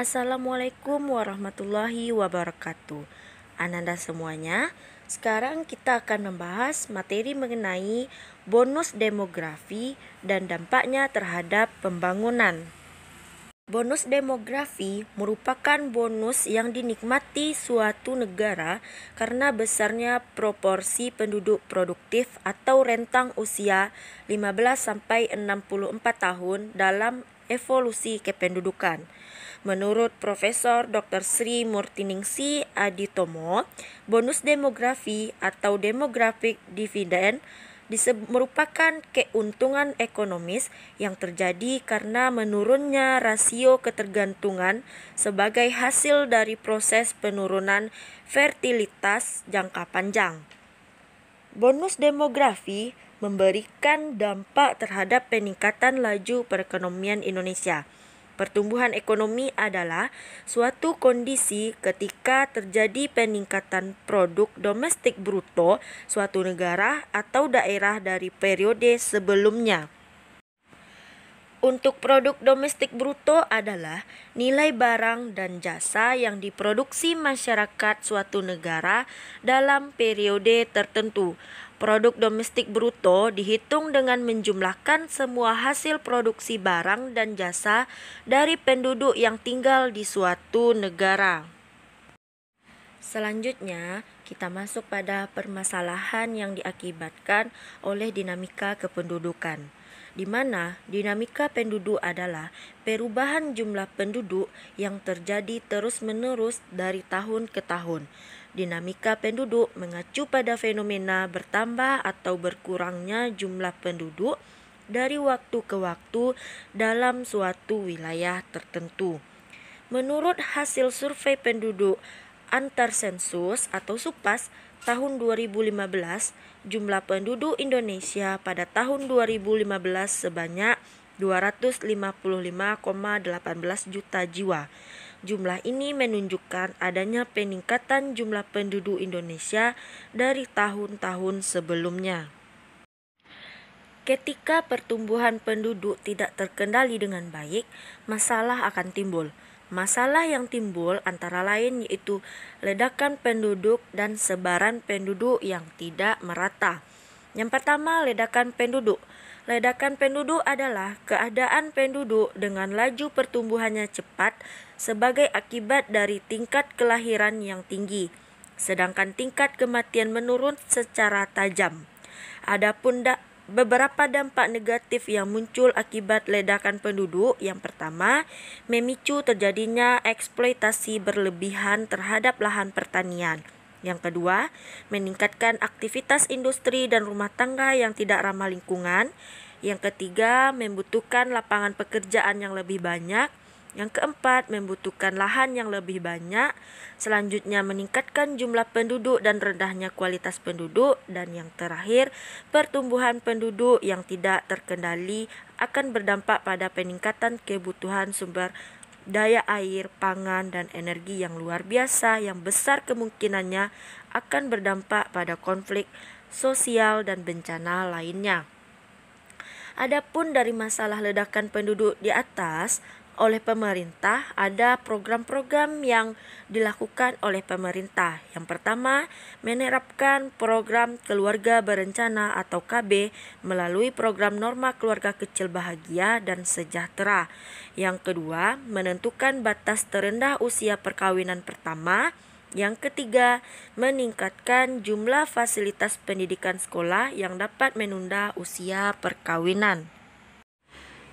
Assalamualaikum warahmatullahi wabarakatuh. Ananda semuanya, sekarang kita akan membahas materi mengenai bonus demografi dan dampaknya terhadap pembangunan. Bonus demografi merupakan bonus yang dinikmati suatu negara karena besarnya proporsi penduduk produktif atau rentang usia 15-64 tahun dalam evolusi kependudukan. Menurut Profesor Dr. Sri Murtiningsi Aditomo, bonus demografi atau demographic dividend merupakan keuntungan ekonomis yang terjadi karena menurunnya rasio ketergantungan sebagai hasil dari proses penurunan fertilitas jangka panjang. Bonus demografi memberikan dampak terhadap peningkatan laju perekonomian Indonesia. Pertumbuhan ekonomi adalah suatu kondisi ketika terjadi peningkatan produk domestik bruto suatu negara atau daerah dari periode sebelumnya. Untuk produk domestik bruto adalah nilai barang dan jasa yang diproduksi masyarakat suatu negara dalam periode tertentu. Produk domestik bruto dihitung dengan menjumlahkan semua hasil produksi barang dan jasa dari penduduk yang tinggal di suatu negara. Selanjutnya, kita masuk pada permasalahan yang diakibatkan oleh dinamika kependudukan, di mana dinamika penduduk adalah perubahan jumlah penduduk yang terjadi terus-menerus dari tahun ke tahun. Dinamika penduduk mengacu pada fenomena bertambah atau berkurangnya jumlah penduduk dari waktu ke waktu dalam suatu wilayah tertentu. Menurut hasil survei penduduk antar sensus atau SUPAS tahun 2015, jumlah penduduk Indonesia pada tahun 2015 sebanyak 255,18 juta jiwa. Jumlah ini menunjukkan adanya peningkatan jumlah penduduk Indonesia dari tahun-tahun sebelumnya. Ketika pertumbuhan penduduk tidak terkendali dengan baik, masalah akan timbul. Masalah yang timbul antara lain yaitu ledakan penduduk dan sebaran penduduk yang tidak merata. Yang pertama, ledakan penduduk. Ledakan penduduk adalah keadaan penduduk dengan laju pertumbuhannya cepat sebagai akibat dari tingkat kelahiran yang tinggi, sedangkan tingkat kematian menurun secara tajam. Adapun beberapa dampak negatif yang muncul akibat ledakan penduduk. Yang pertama, memicu terjadinya eksploitasi berlebihan terhadap lahan pertanian. Yang kedua, meningkatkan aktivitas industri dan rumah tangga yang tidak ramah lingkungan. Yang ketiga, membutuhkan lapangan pekerjaan yang lebih banyak. Yang keempat, membutuhkan lahan yang lebih banyak. Selanjutnya, meningkatkan jumlah penduduk dan rendahnya kualitas penduduk. Dan yang terakhir, pertumbuhan penduduk yang tidak terkendali akan berdampak pada peningkatan kebutuhan sumber daya air, pangan, dan energi yang luar biasa yang besar kemungkinannya akan berdampak pada konflik sosial dan bencana lainnya. Adapun dari masalah ledakan penduduk di atas, oleh pemerintah ada program-program yang dilakukan oleh pemerintah. Yang pertama, menerapkan program keluarga berencana atau KB melalui program norma keluarga kecil bahagia dan sejahtera. Yang kedua, menentukan batas terendah usia perkawinan pertama. Yang ketiga, meningkatkan jumlah fasilitas pendidikan sekolah yang dapat menunda usia perkawinan.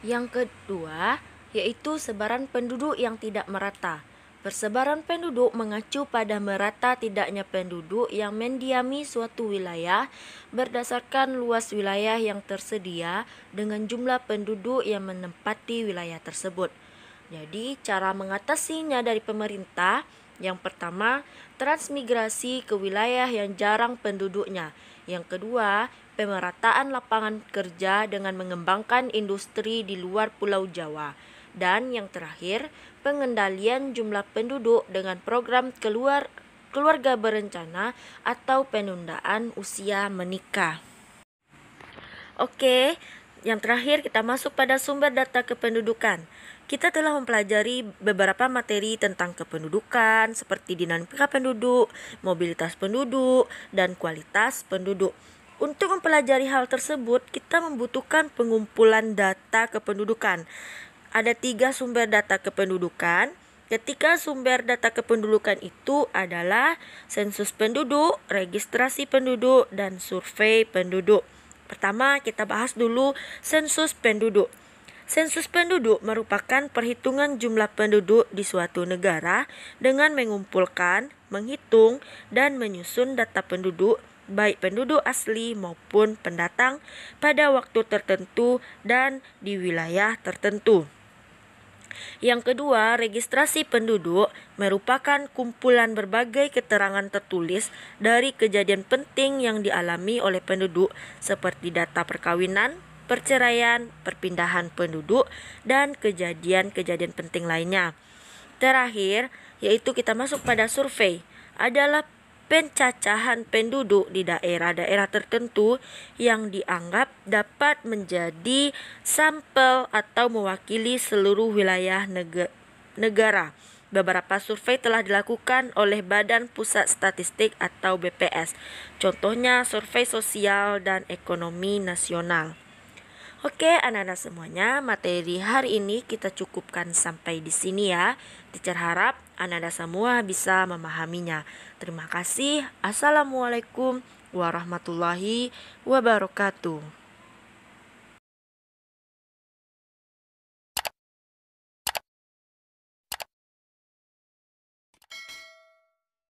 Yang kedua, yaitu sebaran penduduk yang tidak merata. Persebaran penduduk mengacu pada merata tidaknya penduduk yang mendiami suatu wilayah berdasarkan luas wilayah yang tersedia dengan jumlah penduduk yang menempati wilayah tersebut. Jadi, cara mengatasinya dari pemerintah, yang pertama, transmigrasi ke wilayah yang jarang penduduknya. Yang kedua, pemerataan lapangan kerja dengan mengembangkan industri di luar Pulau Jawa. Dan yang terakhir, pengendalian jumlah penduduk dengan program keluarga berencana atau penundaan usia menikah. Oke, yang terakhir kita masuk pada sumber data kependudukan. kita telah mempelajari beberapa materi tentang kependudukan seperti dinamika penduduk, mobilitas penduduk, dan kualitas penduduk. Untuk mempelajari hal tersebut, kita membutuhkan pengumpulan data kependudukan. Ada 3 sumber data kependudukan. Ketika sumber data kependudukan itu adalah sensus penduduk, registrasi penduduk, dan survei penduduk. Pertama, kita bahas dulu sensus penduduk. Sensus penduduk merupakan perhitungan jumlah penduduk di suatu negara dengan mengumpulkan, menghitung, dan menyusun data penduduk, baik penduduk asli maupun pendatang, pada waktu tertentu dan di wilayah tertentu. Yang kedua, registrasi penduduk merupakan kumpulan berbagai keterangan tertulis dari kejadian penting yang dialami oleh penduduk seperti data perkawinan, perceraian, perpindahan penduduk, dan kejadian-kejadian penting lainnya. Terakhir, yaitu kita masuk pada survei, adalah pencacahan penduduk di daerah-daerah tertentu yang dianggap dapat menjadi sampel atau mewakili seluruh wilayah negara. Beberapa survei telah dilakukan oleh Badan Pusat Statistik atau BPS. Contohnya survei sosial dan ekonomi nasional. Oke, anak-anak semuanya, materi hari ini kita cukupkan sampai di sini ya. Teacher harap anak-anak semua bisa memahaminya. Terima kasih. Assalamualaikum warahmatullahi wabarakatuh.